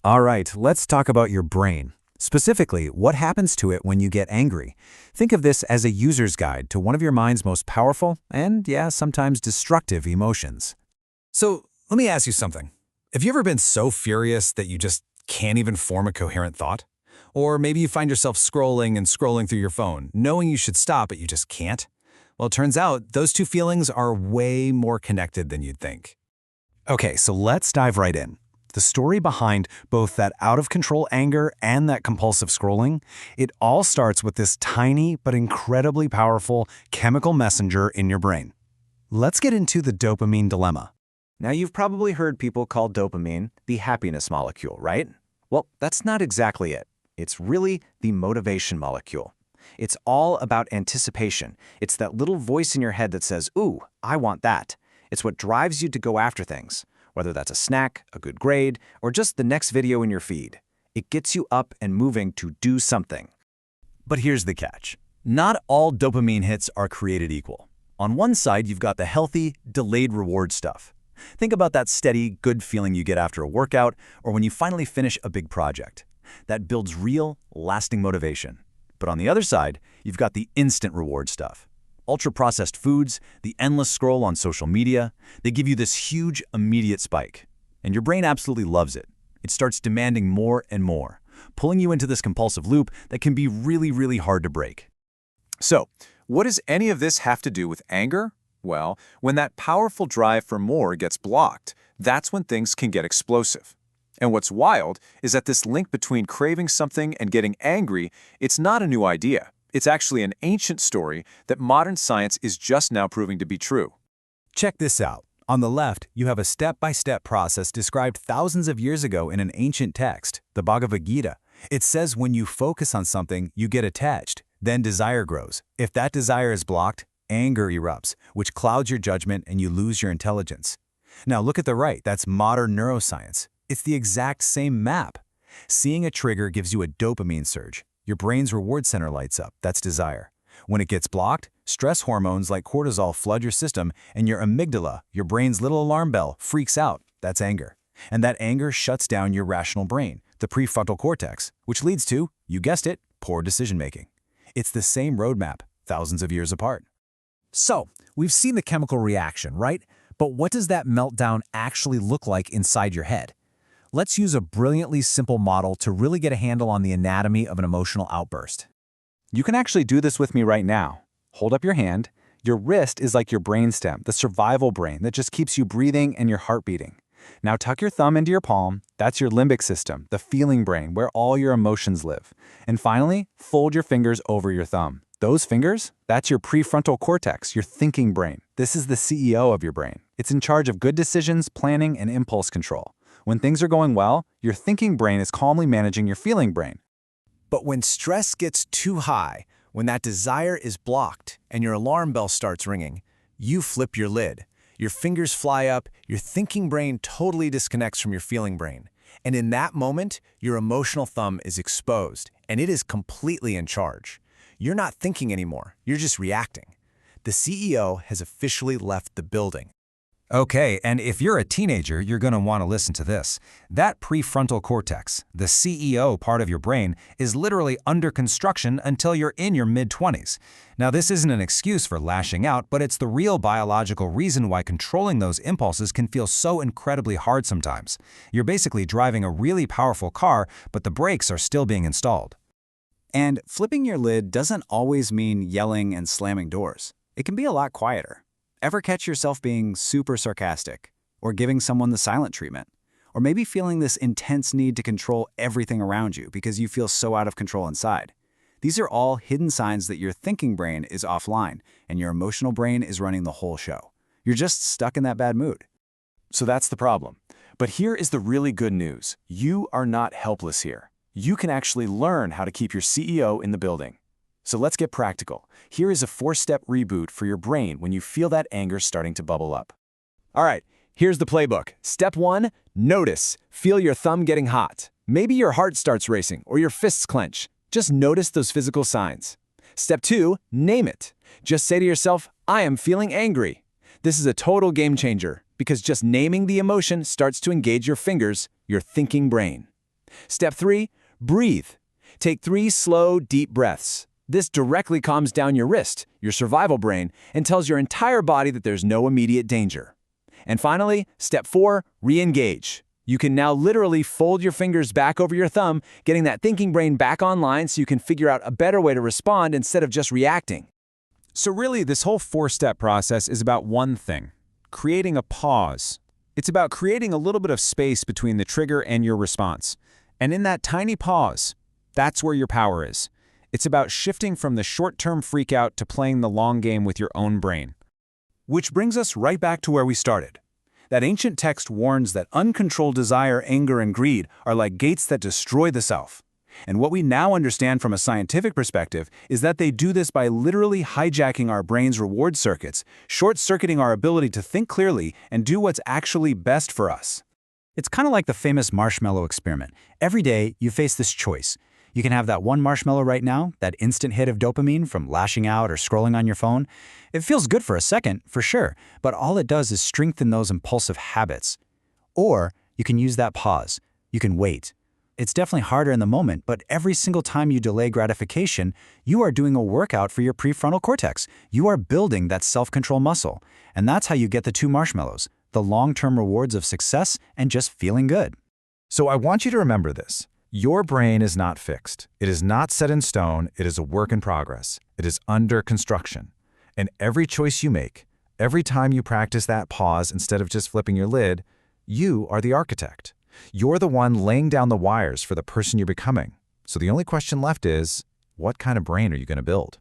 All right, let's talk about your brain. Specifically, what happens to it when you get angry? Think of this as a user's guide to one of your mind's most powerful and, yeah, sometimes destructive emotions. So let me ask you something. Have you ever been so furious that you just can't even form a coherent thought? Or maybe you find yourself scrolling and scrolling through your phone, knowing you should stop, but you just can't? Well, it turns out those two feelings are way more connected than you'd think. Okay, so let's dive right in. The story behind both that out-of-control anger and that compulsive scrolling, it all starts with this tiny but incredibly powerful chemical messenger in your brain. Let's get into the dopamine dilemma. Now, you've probably heard people call dopamine the happiness molecule, right? Well, that's not exactly it. It's really the motivation molecule. It's all about anticipation. It's that little voice in your head that says, "Ooh, I want that." It's what drives you to go after things, whether that's a snack, a good grade, or just the next video in your feed. It gets you up and moving to do something. But here's the catch. Not all dopamine hits are created equal. On one side, you've got the healthy, delayed reward stuff. Think about that steady, good feeling you get after a workout or when you finally finish a big project. That builds real, lasting motivation. But on the other side, you've got the instant reward stuff. Ultra-processed foods, the endless scroll on social media, they give you this huge, immediate spike. And your brain absolutely loves it. It starts demanding more and more, pulling you into this compulsive loop that can be really, really hard to break. So, what does any of this have to do with anger? Well, when that powerful drive for more gets blocked, that's when things can get explosive. And what's wild is that this link between craving something and getting angry, it's not a new idea. It's actually an ancient story that modern science is just now proving to be true. Check this out. On the left, you have a step-by-step process described thousands of years ago in an ancient text, the Bhagavad Gita. It says when you focus on something, you get attached. Then desire grows. If that desire is blocked, anger erupts, which clouds your judgment and you lose your intelligence. Now look at the right. That's modern neuroscience. It's the exact same map. Seeing a trigger gives you a dopamine surge. Your brain's reward center lights up. That's desire. When it gets blocked, stress hormones like cortisol flood your system, and your amygdala, your brain's little alarm bell, freaks out. That's anger. And that anger shuts down your rational brain, the prefrontal cortex, which leads to, you guessed it, poor decision-making. It's the same roadmap, thousands of years apart. So, we've seen the chemical reaction, right? But what does that meltdown actually look like inside your head? Let's use a brilliantly simple model to really get a handle on the anatomy of an emotional outburst. You can actually do this with me right now. Hold up your hand. Your wrist is like your brainstem, the survival brain that just keeps you breathing and your heart beating. Now tuck your thumb into your palm. That's your limbic system, the feeling brain where all your emotions live. And finally, fold your fingers over your thumb. Those fingers, that's your prefrontal cortex, your thinking brain. This is the CEO of your brain. It's in charge of good decisions, planning, and impulse control. When things are going well, your thinking brain is calmly managing your feeling brain. But when stress gets too high, when that desire is blocked and your alarm bell starts ringing, you flip your lid. Your fingers fly up, your thinking brain totally disconnects from your feeling brain. And in that moment, your emotional thumb is exposed, and it is completely in charge. You're not thinking anymore, you're just reacting. The CEO has officially left the building. Okay, and if you're a teenager, you're going to want to listen to this. That prefrontal cortex, the CEO part of your brain, is literally under construction until you're in your mid-20s. Now, this isn't an excuse for lashing out, but it's the real biological reason why controlling those impulses can feel so incredibly hard sometimes. You're basically driving a really powerful car, but the brakes are still being installed. And flipping your lid doesn't always mean yelling and slamming doors. It can be a lot quieter. Ever catch yourself being super sarcastic, or giving someone the silent treatment, or maybe feeling this intense need to control everything around you because you feel so out of control inside? These are all hidden signs that your thinking brain is offline and your emotional brain is running the whole show. You're just stuck in that bad mood. So that's the problem. But here is the really good news. You are not helpless here. You can actually learn how to keep your CEO in the building. So let's get practical. Here is a 4-step reboot for your brain when you feel that anger starting to bubble up. All right, here's the playbook. Step 1, notice. Feel your thumb getting hot. Maybe your heart starts racing or your fists clench. Just notice those physical signs. Step 2, name it. Just say to yourself, I am feeling angry. This is a total game changer because just naming the emotion starts to engage your fingers, your thinking brain. Step 3, breathe. Take 3 slow, deep breaths. This directly calms down your wrist, your survival brain, and tells your entire body that there's no immediate danger. And finally, step 4, re-engage. You can now literally fold your fingers back over your thumb, getting that thinking brain back online so you can figure out a better way to respond instead of just reacting. So really, this whole 4-step process is about one thing: creating a pause. It's about creating a little bit of space between the trigger and your response. And in that tiny pause, that's where your power is. It's about shifting from the short-term freakout to playing the long game with your own brain. Which brings us right back to where we started. That ancient text warns that uncontrolled desire, anger, and greed are like gates that destroy the self. And what we now understand from a scientific perspective is that they do this by literally hijacking our brain's reward circuits, short-circuiting our ability to think clearly and do what's actually best for us. It's kind of like the famous marshmallow experiment. Every day, you face this choice. You can have that one marshmallow right now, that instant hit of dopamine from lashing out or scrolling on your phone. It feels good for a second, for sure, but all it does is strengthen those impulsive habits. Or you can use that pause. You can wait. It's definitely harder in the moment, but every single time you delay gratification, you are doing a workout for your prefrontal cortex. You are building that self-control muscle. And that's how you get the 2 marshmallows, the long-term rewards of success and just feeling good. So I want you to remember this. Your brain is not fixed. It is not set in stone. It is a work in progress. It is under construction. And every choice you make, every time you practice that pause instead of just flipping your lid, you are the architect. You're the one laying down the wires for the person you're becoming. So the only question left is, what kind of brain are you going to build?